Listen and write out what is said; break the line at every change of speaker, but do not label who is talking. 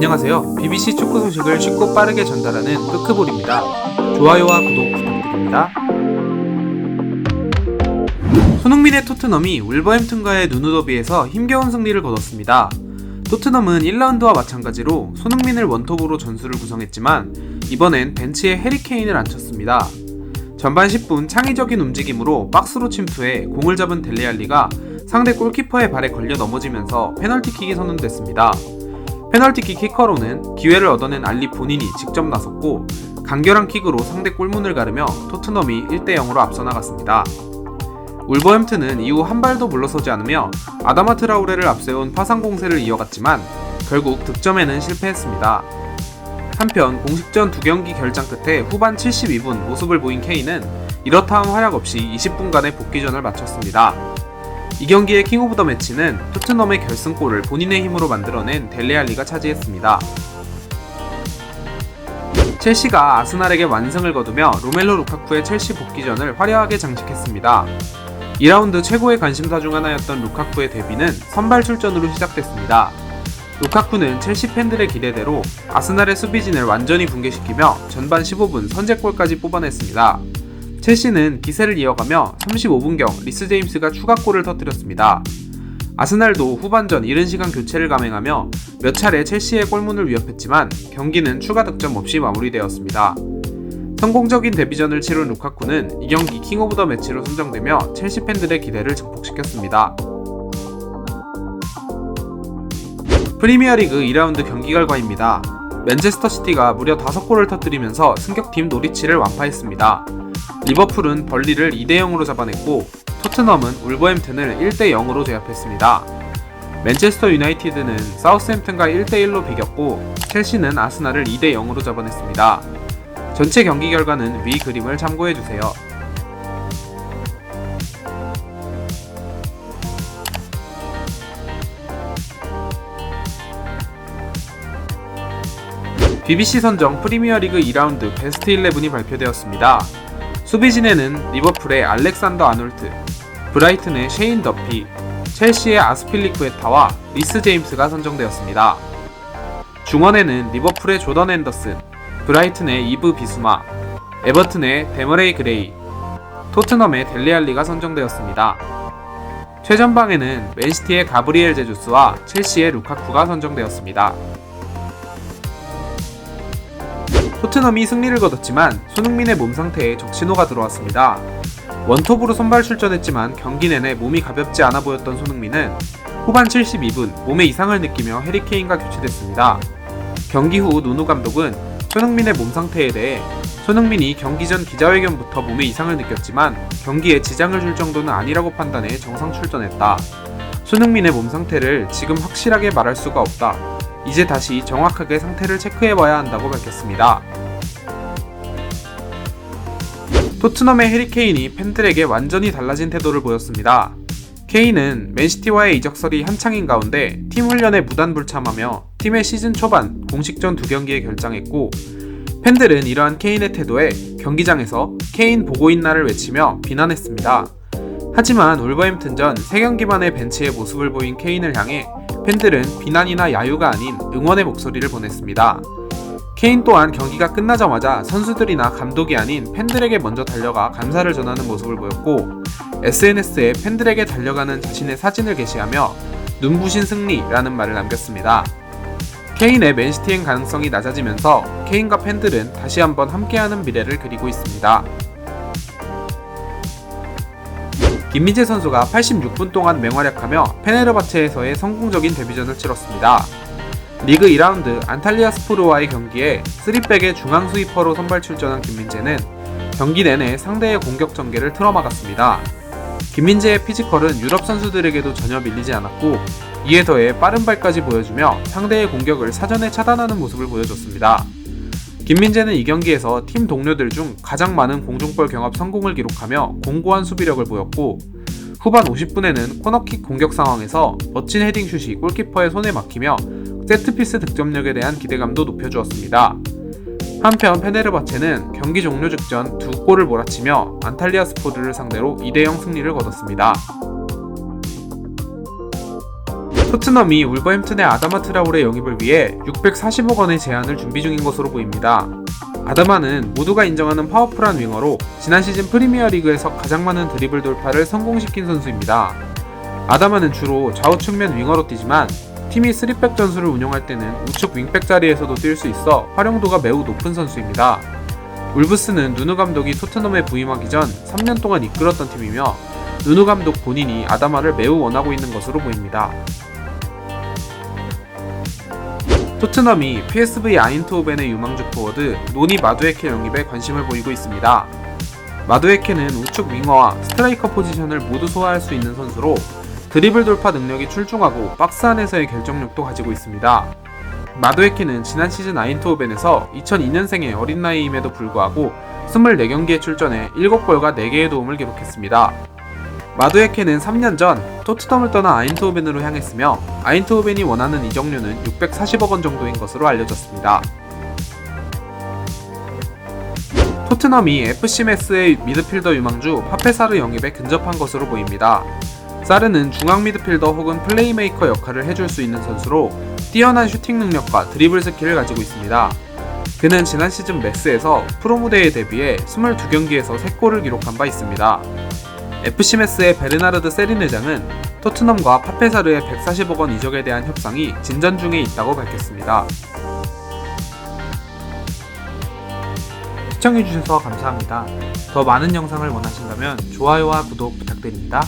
안녕하세요. BBC 축구 소식을 쉽고 빠르게 전달하는 끄크볼입니다. 좋아요와 구독 부탁드립니다. 손흥민의 토트넘이 울버햄튼과의 누누더비에서 힘겨운 승리를 거뒀습니다. 토트넘은 1라운드와 마찬가지로 손흥민을 원톱으로 전술을 구성했지만 이번엔 벤치에 해리케인을 앉혔습니다. 전반 10분 창의적인 움직임으로 박스로 침투해 공을 잡은 델레알리가 상대 골키퍼의 발에 걸려 넘어지면서 페널티킥이 선언됐습니다. 페널티킥 키커로는 기회를 얻어낸 알리 본인이 직접 나섰고 간결한 킥으로 상대 골문을 가르며 토트넘이 1대0으로 앞서 나갔습니다. 울버햄튼은 이후 한 발도 물러서지 않으며 아다마 트라우레를 앞세운 파상 공세를 이어갔지만 결국 득점에는 실패했습니다. 한편 공식전 2경기 결장 끝에 후반 72분 모습을 보인 케인은 이렇다 한 활약 없이 20분간의 복귀전을 마쳤습니다. 이 경기의 킹 오브 더 매치는 토트넘의 결승골을 본인의 힘으로 만들어낸 델레알리가 차지했습니다. 첼시가 아스날에게 완승을 거두며 로멜로 루카쿠의 첼시 복귀전을 화려하게 장식했습니다. 2라운드 최고의 관심사 중 하나였던 루카쿠의 데뷔는 선발 출전으로 시작됐습니다. 루카쿠는 첼시 팬들의 기대대로 아스날의 수비진을 완전히 붕괴시키며 전반 15분 선제골까지 뽑아냈습니다. 첼시는 기세를 이어가며 35분경 리스 제임스가 추가골을 터뜨렸습니다. 아스날도 후반전 이른 시간 교체를 감행하며 몇 차례 첼시의 골문을 위협했지만 경기는 추가 득점 없이 마무리되었습니다. 성공적인 데뷔전을 치른 루카쿠는 이 경기 킹 오브 더 매치로 선정되며 첼시 팬들의 기대를 증폭시켰습니다. 프리미어리그 2라운드 경기 결과입니다. 맨체스터 시티가 무려 5골을 터뜨리면서 승격팀 노리치를 완파했습니다. 리버풀은 벌리를 2대0으로 잡아냈고 토트넘은 울버햄튼을 1대0으로 제압했습니다. 맨체스터 유나이티드는 사우스햄튼과 1대1로 비겼고 첼시는 아스날을 2대0으로 잡아냈습니다. 전체 경기 결과는 위 그림을 참고해주세요. BBC 선정 프리미어리그 2라운드 베스트 11이 발표되었습니다. 수비진에는 리버풀의 알렉산더 아놀트, 브라이튼의 셰인 더피, 첼시의 아스필리쿠에타와 리스 제임스가 선정되었습니다. 중원에는 리버풀의 조던 앤더슨, 브라이튼의 이브 비수마, 에버튼의 데머레이 그레이, 토트넘의 델레알리가 선정되었습니다. 최전방에는 맨시티의 가브리엘 제주스와 첼시의 루카쿠가 선정되었습니다. 토트넘이 승리를 거뒀지만 손흥민의 몸 상태에 적신호가 들어왔습니다. 원톱으로 선발 출전했지만 경기 내내 몸이 가볍지 않아 보였던 손흥민은 후반 72분 몸에 이상을 느끼며 해리케인과 교체됐습니다. 경기 후 누누 감독은 손흥민의 몸 상태에 대해 손흥민이 경기 전 기자회견부터 몸에 이상을 느꼈지만 경기에 지장을 줄 정도는 아니라고 판단해 정상 출전했다. 손흥민의 몸 상태를 지금 확실하게 말할 수가 없다. 이제 다시 정확하게 상태를 체크해봐야 한다고 밝혔습니다. 토트넘의 해리케인이 팬들에게 완전히 달라진 태도를 보였습니다. 케인은 맨시티와의 이적설이 한창인 가운데 팀 훈련에 무단불참하며 팀의 시즌 초반 공식전 2경기에 결장했고 팬들은 이러한 케인의 태도에 경기장에서 케인 보고 있나를 외치며 비난했습니다. 하지만 울버햄튼전 3경기 만에 벤치의 모습을 보인 케인을 향해 팬들은 비난이나 야유가 아닌 응원의 목소리를 보냈습니다. 케인 또한 경기가 끝나자마자 선수들이나 감독이 아닌 팬들에게 먼저 달려가 감사를 전하는 모습을 보였고 SNS에 팬들에게 달려가는 자신의 사진을 게시하며 눈부신 승리라는 말을 남겼습니다. 케인의 맨시티행 가능성이 낮아지면서 케인과 팬들은 다시 한번 함께하는 미래를 그리고 있습니다. 김민재 선수가 86분 동안 맹활약하며 페네르바체에서의 성공적인 데뷔전을 치렀습니다. 리그 2라운드 안탈리아 스포르와의 경기에 3백의 중앙 스위퍼로 선발 출전한 김민재는 경기 내내 상대의 공격 전개를 틀어막았습니다. 김민재의 피지컬은 유럽 선수들에게도 전혀 밀리지 않았고 이에 더해 빠른 발까지 보여주며 상대의 공격을 사전에 차단하는 모습을 보여줬습니다. 김민재는 이 경기에서 팀 동료들 중 가장 많은 공중볼 경합 성공을 기록하며 공고한 수비력을 보였고 후반 50분에는 코너킥 공격 상황에서 멋진 헤딩슛이 골키퍼의 손에 막히며 세트피스 득점력에 대한 기대감도 높여주었습니다. 한편 페네르바체는 경기 종료 직전 2골을 몰아치며 안탈리아 스포르를 상대로 2대0 승리를 거뒀습니다. 토트넘이 울버햄튼의 아다마 트라오레 영입을 위해 640억 원의 제안을 준비 중인 것으로 보입니다. 아다마는 모두가 인정하는 파워풀한 윙어로 지난 시즌 프리미어리그에서 가장 많은 드리블 돌파를 성공시킨 선수입니다. 아다마는 주로 좌우 측면 윙어로 뛰지만 팀이 3백 전술을 운영할 때는 우측 윙백 자리에서도 뛸 수 있어 활용도가 매우 높은 선수입니다. 울브스는 누누 감독이 토트넘에 부임하기 전 3년 동안 이끌었던 팀이며 누누 감독 본인이 아다마를 매우 원하고 있는 것으로 보입니다. 토트넘이 PSV 아인트호벤의 유망주 포워드 노니 마두에케 영입에 관심을 보이고 있습니다. 마두에케는 우측 윙어와 스트라이커 포지션을 모두 소화할 수 있는 선수로 드리블 돌파 능력이 출중하고 박스 안에서의 결정력도 가지고 있습니다. 마두에케는 지난 시즌 아인트호벤에서 2002년생의 어린 나이임에도 불구하고 24경기에 출전해 7골과 4개의 도움을 기록했습니다. 마두에케는 3년 전 토트넘을 떠나 아인트호벤으로 향했으며 아인트호벤이 원하는 이적료는 640억 원 정도인 것으로 알려졌습니다. 토트넘이 FC 메스의 미드필더 유망주 파페사르 영입에 근접한 것으로 보입니다. 사르는 중앙 미드필더 혹은 플레이메이커 역할을 해줄 수 있는 선수로 뛰어난 슈팅 능력과 드리블 스킬을 가지고 있습니다. 그는 지난 시즌 메스에서 프로 무대에 데뷔해 22경기에서 3골을 기록한 바 있습니다. FC 메스의 베르나르드 세린 회장은 토트넘과 파페사르의 140억 원 이적에 대한 협상이 진전 중에 있다고 밝혔습니다. 시청해주셔서 감사합니다. 더 많은 영상을 원하신다면 좋아요와 구독 부탁드립니다.